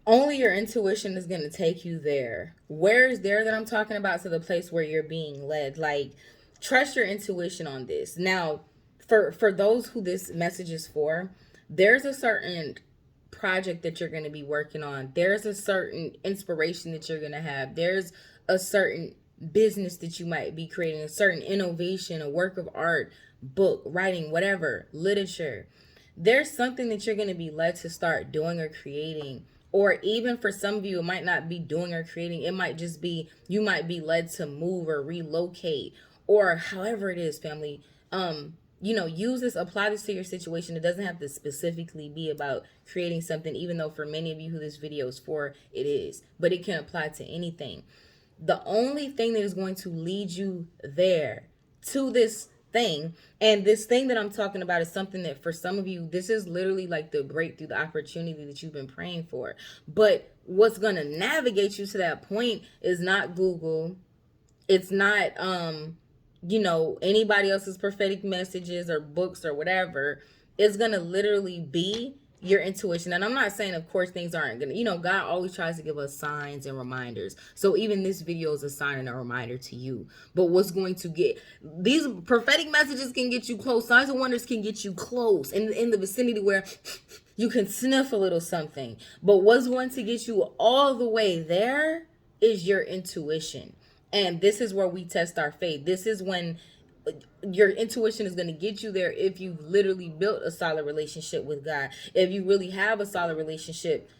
Only your intuition is going to take you there. Where is there that I'm talking about? To the place where you're being led. Like, trust your intuition on this. Now, for those who this message is for, there's a certain project that you're going to be working on. There's a certain inspiration that you're going to have. There's a certain business that you might be creating, a certain innovation, a work of art, book, writing, whatever, literature. There's something that you're going to be led to start doing or creating. Or even for some of you, it might not be doing or creating. It might just be you might be led to move or relocate or however it is, family. Use this, apply this to your situation. It doesn't have to specifically be about creating something, even though for many of you who this video is for, it is. But it can apply to anything. The only thing that is going to lead you there to this thing, and this thing that I'm talking about is something that for some of you, this is literally like the breakthrough, the opportunity that you've been praying for. But what's going to navigate you to that point is not Google. It's not anybody else's prophetic messages or books or whatever. It's going to literally be your intuition. And I'm not saying, of course, things aren't gonna, God always tries to give us signs and reminders. So even this video is a sign and a reminder to you. But what's going to get these prophetic messages can get you close. Signs and wonders can get you close in the vicinity where you can sniff a little something. But what's going to get you all the way there is your intuition. And this is where we test our faith. This is when your intuition is going to get you there if you've literally built a solid relationship with God. If you really have a solid relationship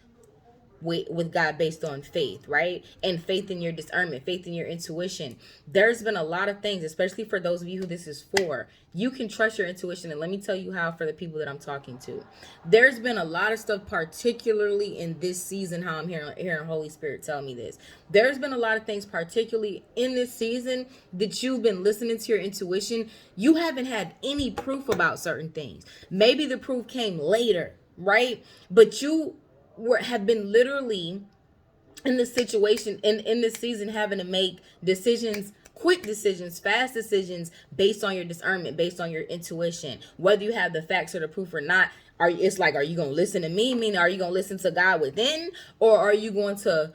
with God based on faith, right? And faith in your discernment, faith in your intuition. There's been a lot of things, especially for those of you who this is for. You can trust your intuition, and let me tell you how for the people that I'm talking to. There's been a lot of stuff, particularly in this season, how I'm hearing Holy Spirit tell me this. There's been a lot of things, particularly in this season, that you've been listening to your intuition. You haven't had any proof about certain things. Maybe the proof came later, right? But you have been literally in this situation in this season having to make decisions, quick decisions, fast decisions based on your discernment, based on your intuition, whether you have the facts or the proof or not. Are you going to listen to me? Meaning, are you going to listen to God within, or are you going to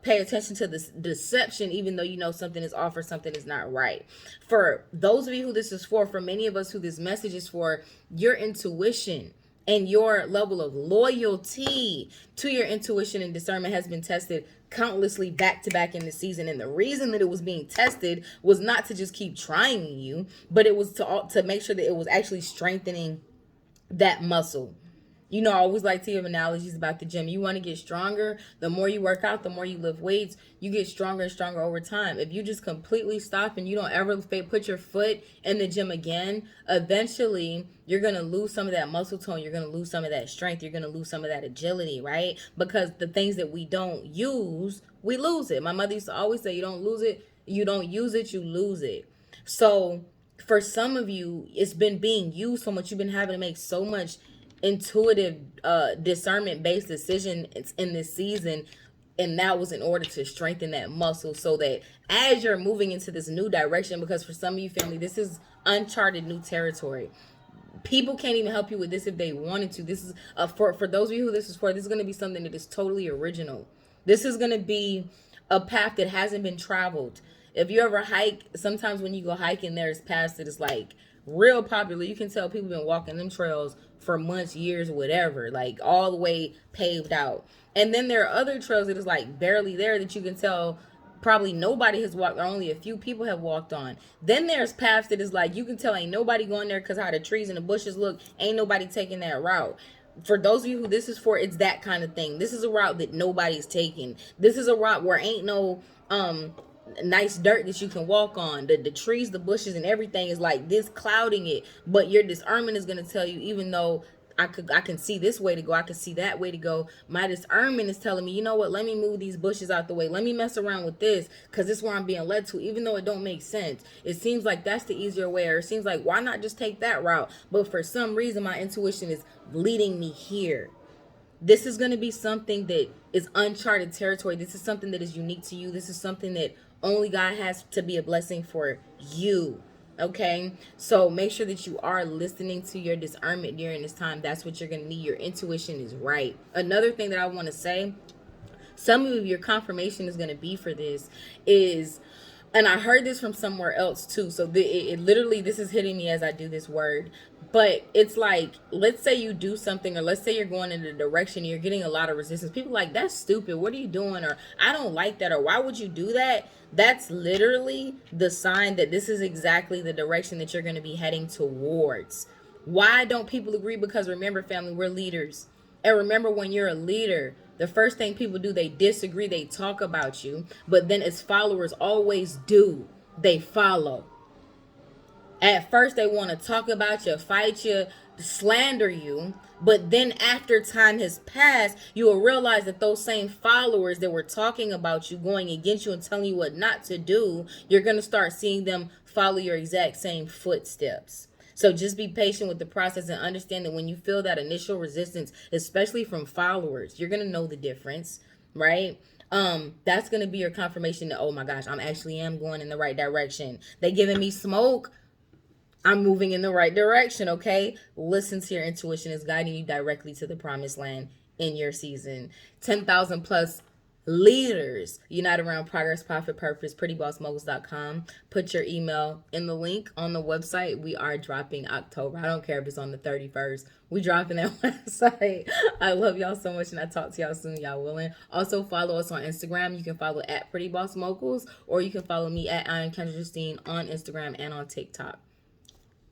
pay attention to this deception, even though you know something is off or something is not right? For those of you who this is for many of us who this message is for, your intuition and your level of loyalty to your intuition and discernment has been tested countlessly back to back in the season. And the reason that it was being tested was not to just keep trying you, but it was to make sure that it was actually strengthening that muscle. I always like to give analogies about the gym. You want to get stronger. The more you work out, the more you lift weights, you get stronger and stronger over time. If you just completely stop and you don't ever put your foot in the gym again, eventually you're going to lose some of that muscle tone. You're going to lose some of that strength. You're going to lose some of that agility, right? Because the things that we don't use, we lose it. My mother used to always say, you don't lose it, you don't use it, you lose it. So for some of you, it's been being used so much. You've been having to make so much intuitive discernment based decision in this season, and that was in order to strengthen that muscle so that as you're moving into this new direction, because for some of you, family, this is uncharted new territory. People can't even help you with this if they wanted to. This is for those of you who this is for, this is going to be something that is totally original. This is going to be a path that hasn't been traveled. If you ever hike, sometimes when you go hiking, there's paths that is like real popular. You can tell people been walking them trails for months, years, whatever, like all the way paved out. And then there are other trails that is like barely there that you can tell probably nobody has walked, or only a few people have walked on. Then there's paths that is like you can tell ain't nobody going there because how the trees and the bushes look, ain't nobody taking that route. For those of you who this is for, it's that kind of thing. This is a route that nobody's taking. This is a route where ain't no nice dirt that you can walk on. The trees, the bushes, and everything is like this clouding it. But your discernment is going to tell you, even though I can see this way to go, I can see that way to go, my discernment is telling me, you know what, let me move these bushes out the way, let me mess around with this, because this is where I'm being led to, even though it don't make sense. It seems like that's the easier way, or it seems like why not just take that route? But for some reason my intuition is leading me here. This is going to be something that is uncharted territory. This is something that is unique to you. This is something that only God has to be a blessing for you. Okay, so make sure that you are listening to your discernment during this time. That's what you're going to need. Your intuition is right. Another thing that I want to say, some of your confirmation is going to be for this is, and I heard this from somewhere else too, so it literally, this is hitting me as I do this word, but it's like, let's say you do something, or let's say you're going in a direction, you're getting a lot of resistance, people like, that's stupid, what are you doing, or I don't like that, or why would you do that? That's literally the sign that this is exactly the direction that you're going to be heading towards. Why don't people agree? Because remember, family, we're leaders. And remember, when you're a leader, the first thing people do, they disagree, they talk about you. But then, as followers always do, they follow. At first, they want to talk about you, fight you, slander you. But then, after time has passed, you will realize that those same followers that were talking about you, going against you, and telling you what not to do, you're going to start seeing them follow your exact same footsteps. So just be patient with the process and understand that when you feel that initial resistance, especially from followers, you're going to know the difference, right? That's going to be your confirmation that, oh my gosh, I'm actually am going in the right direction. They giving me smoke, I'm moving in the right direction, okay? Listen to your intuition. It's guiding you directly to the promised land in your season. 10,000 plus leaders unite around progress, profit, purpose. prettybossmoguls.com. Put your email in the link on the website. We are dropping October. I don't care if it's on the 31st. We dropping that website. I love y'all so much, and I talk to y'all soon, y'all willing. Also follow us on Instagram. You can follow at prettybossmoguls, or you can follow me at Iron Kendra Justine on Instagram and on TikTok.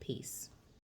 Peace.